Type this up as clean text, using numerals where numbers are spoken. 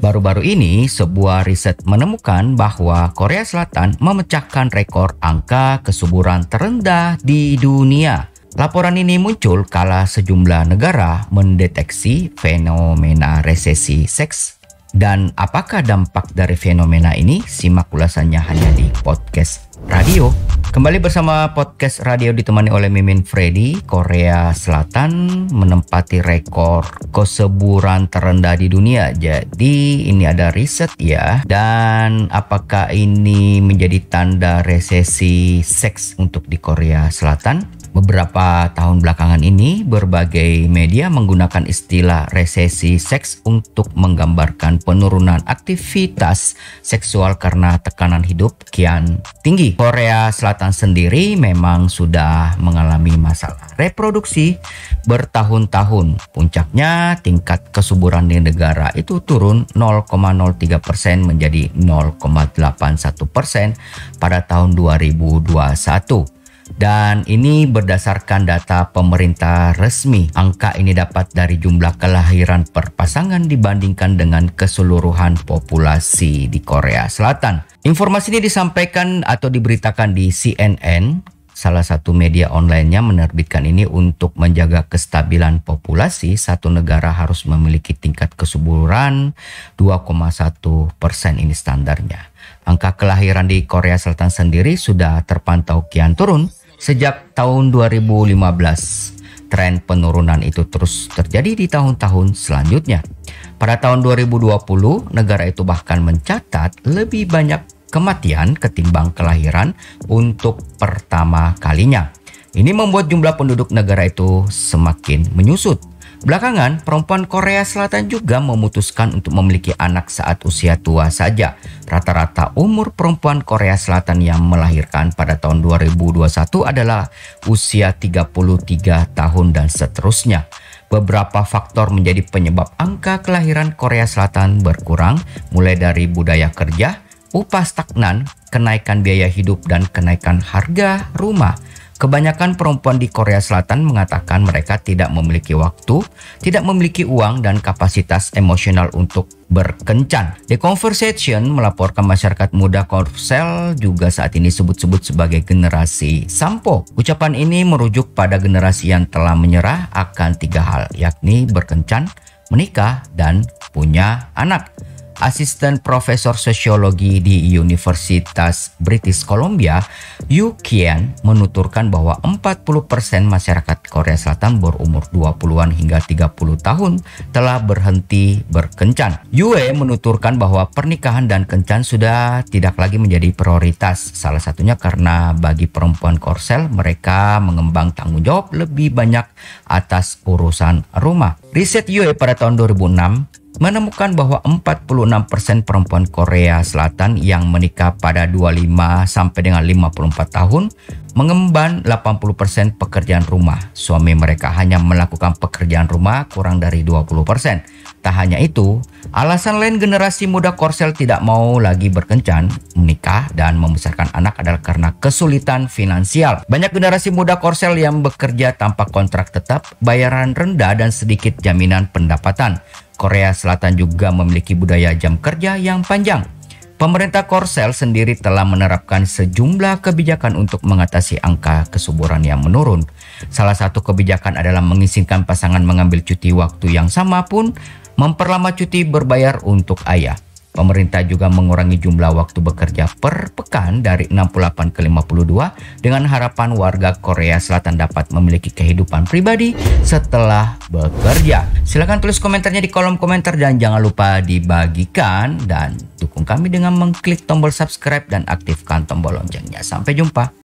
Baru-baru ini, sebuah riset menemukan bahwa Korea Selatan memecahkan rekor angka kesuburan terendah di dunia. Laporan ini muncul kala sejumlah negara mendeteksi fenomena resesi seks. Dan apakah dampak dari fenomena ini? Simak ulasannya hanya di podcast radio. Kembali bersama podcast radio ditemani oleh Mimin Freddy. Korea Selatan menempati rekor kesuburan terendah di dunia. Jadi ini ada riset ya. Dan apakah ini menjadi tanda resesi seks untuk di Korea Selatan? Beberapa tahun belakangan ini, berbagai media menggunakan istilah resesi seks untuk menggambarkan penurunan aktivitas seksual karena tekanan hidup kian tinggi. Korea Selatan sendiri memang sudah mengalami masalah reproduksi bertahun-tahun. Puncaknya tingkat kesuburan di negara itu turun 0,03% menjadi 0,81% pada tahun 2021. Dan ini berdasarkan data pemerintah resmi. Angka ini dapat dari jumlah kelahiran per pasangan dibandingkan dengan keseluruhan populasi di Korea Selatan. Informasi ini disampaikan atau diberitakan di CNN. Salah satu media online-nya menerbitkan ini untuk menjaga kestabilan populasi. Satu negara harus memiliki tingkat kesuburan 2,1% ini standarnya. Angka kelahiran di Korea Selatan sendiri sudah terpantau kian turun sejak tahun 2015. Tren penurunan itu terus terjadi di tahun-tahun selanjutnya. Pada tahun 2020, negara itu bahkan mencatat lebih banyak kematian ketimbang kelahiran untuk pertama kalinya. Ini membuat jumlah penduduk negara itu semakin menyusut. Belakangan, perempuan Korea Selatan juga memutuskan untuk memiliki anak saat usia tua saja. Rata-rata umur perempuan Korea Selatan yang melahirkan pada tahun 2021 adalah usia 33 tahun dan seterusnya. Beberapa faktor menjadi penyebab angka kelahiran Korea Selatan berkurang, mulai dari budaya kerja, upah stagnan, kenaikan biaya hidup, dan kenaikan harga rumah. Kebanyakan perempuan di Korea Selatan mengatakan mereka tidak memiliki waktu, tidak memiliki uang, dan kapasitas emosional untuk berkencan. The Conversation melaporkan masyarakat muda Korsel juga saat ini disebut-sebut sebagai generasi sampo. Ucapan ini merujuk pada generasi yang telah menyerah akan 3 hal, yakni berkencan, menikah, dan punya anak. Asisten Profesor Sosiologi di Universitas British Columbia, Yu Kian, menuturkan bahwa 40% masyarakat Korea Selatan berumur 20-an hingga 30 tahun telah berhenti berkencan. Yue menuturkan bahwa pernikahan dan kencan sudah tidak lagi menjadi prioritas. Salah satunya karena bagi perempuan Korsel, mereka mengembang tanggung jawab lebih banyak atas urusan rumah. Riset Yue pada tahun 2006 menemukan bahwa 46% perempuan Korea Selatan yang menikah pada 25 sampai dengan 54 tahun mengemban 80% pekerjaan rumah. Suami mereka hanya melakukan pekerjaan rumah kurang dari 20%. Tak hanya itu, alasan lain generasi muda Korsel tidak mau lagi berkencan, menikah, dan membesarkan anak adalah karena kesulitan finansial. Banyak generasi muda Korsel yang bekerja tanpa kontrak tetap, bayaran rendah, dan sedikit jaminan pendapatan. Korea Selatan juga memiliki budaya jam kerja yang panjang. Pemerintah Korsel sendiri telah menerapkan sejumlah kebijakan untuk mengatasi angka kesuburan yang menurun. Salah satu kebijakan adalah mengizinkan pasangan mengambil cuti waktu yang sama pun memperlama cuti berbayar untuk ayah. Pemerintah juga mengurangi jumlah waktu bekerja per pekan dari 68 ke 52 dengan harapan warga Korea Selatan dapat memiliki kehidupan pribadi setelah bekerja. Silahkan tulis komentarnya di kolom komentar dan jangan lupa dibagikan dan dukung kami dengan mengklik tombol subscribe dan aktifkan tombol loncengnya. Sampai jumpa.